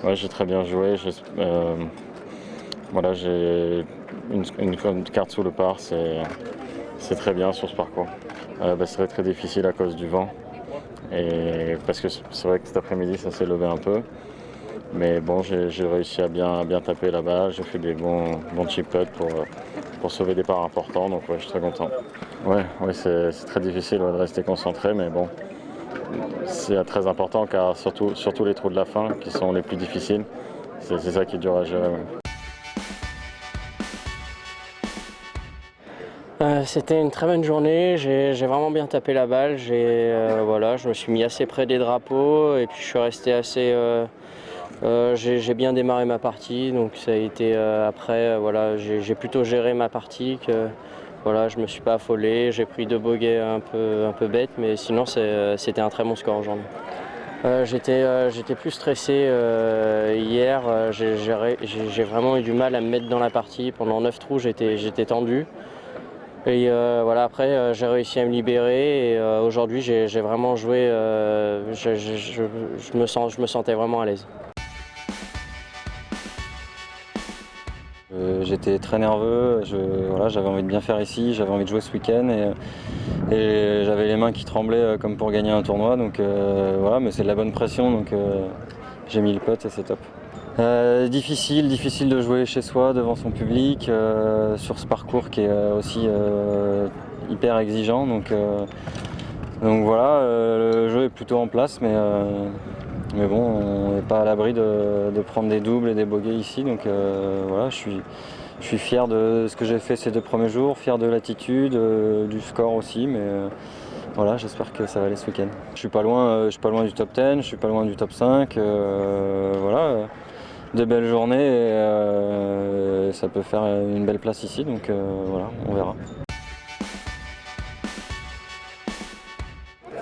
Ouais, j'ai très bien joué. Voilà, j'ai une carte sous le par, c'est très bien sur ce parcours. C'est très très difficile à cause du vent. Et parce que c'est vrai que cet après-midi ça s'est levé un peu. Mais bon, j'ai réussi à bien taper la balle, j'ai fait des bons chip putts pour sauver des parts importants, donc ouais, je suis très content. Ouais, c'est très difficile de rester concentré, mais bon, c'est très important car surtout les trous de la fin qui sont les plus difficiles, c'est ça qui est dur à gérer. Ouais. C'était une très bonne journée, j'ai vraiment bien tapé la balle, voilà, je me suis mis assez près des drapeaux et puis je suis resté assez... j'ai bien démarré ma partie, donc ça a été après, voilà, j'ai plutôt géré ma partie que voilà, je me suis pas affolé, j'ai pris 2 bogeys un peu bêtes, mais sinon c'était un très bon score aujourd'hui. J'étais plus stressé hier, j'ai vraiment eu du mal à me mettre dans la partie. Pendant 9 trous, j'étais tendu. Et voilà, après, j'ai réussi à me libérer et aujourd'hui, j'ai vraiment joué, je me sentais vraiment à l'aise. J'étais très nerveux, voilà, j'avais envie de bien faire ici, j'avais envie de jouer ce week-end et j'avais les mains qui tremblaient comme pour gagner un tournoi. Donc voilà, mais c'est de la bonne pression, donc j'ai mis le putt et c'est top. Difficile de jouer chez soi devant son public sur ce parcours qui est aussi hyper exigeant. Donc voilà, le jeu est plutôt en place, mais bon, on n'est pas à l'abri de prendre des doubles et des bogeys ici. Donc voilà, je suis fier de ce que j'ai fait ces 2 premiers jours, fier de l'attitude, du score aussi, mais voilà, j'espère que ça va aller ce week-end. Je suis pas loin du top 10, je suis pas loin du top 5, voilà. De belles journées et ça peut faire une belle place ici, donc voilà, on verra.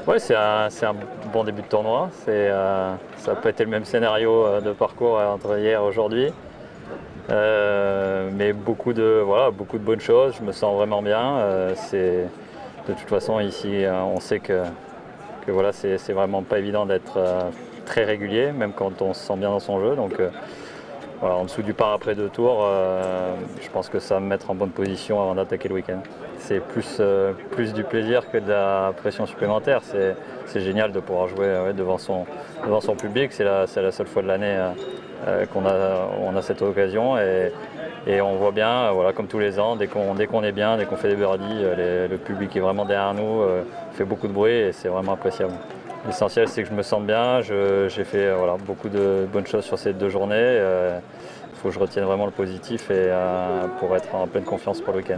Ouais, c'est un bon début de tournoi. Ça n'a pas été le même scénario de parcours entre hier et aujourd'hui. Mais beaucoup de bonnes choses, je me sens vraiment bien. De toute façon ici, on sait que voilà, c'est vraiment pas évident d'être très régulier, même quand on se sent bien dans son jeu. Donc voilà, en dessous du par après 2 tours, je pense que ça va me mettre en bonne position avant d'attaquer le week-end. C'est plus du plaisir que de la pression supplémentaire. C'est génial de pouvoir jouer devant son public. C'est la seule fois de l'année qu'on a cette occasion. Et on voit bien, voilà, comme tous les ans, dès qu'on est bien, dès qu'on fait des birdies, le public est vraiment derrière nous, fait beaucoup de bruit et c'est vraiment appréciable. L'essentiel, c'est que je me sente bien. J'ai fait beaucoup de bonnes choses sur ces 2 journées. Il faut que je retienne vraiment le positif et pour être en pleine confiance pour le week-end.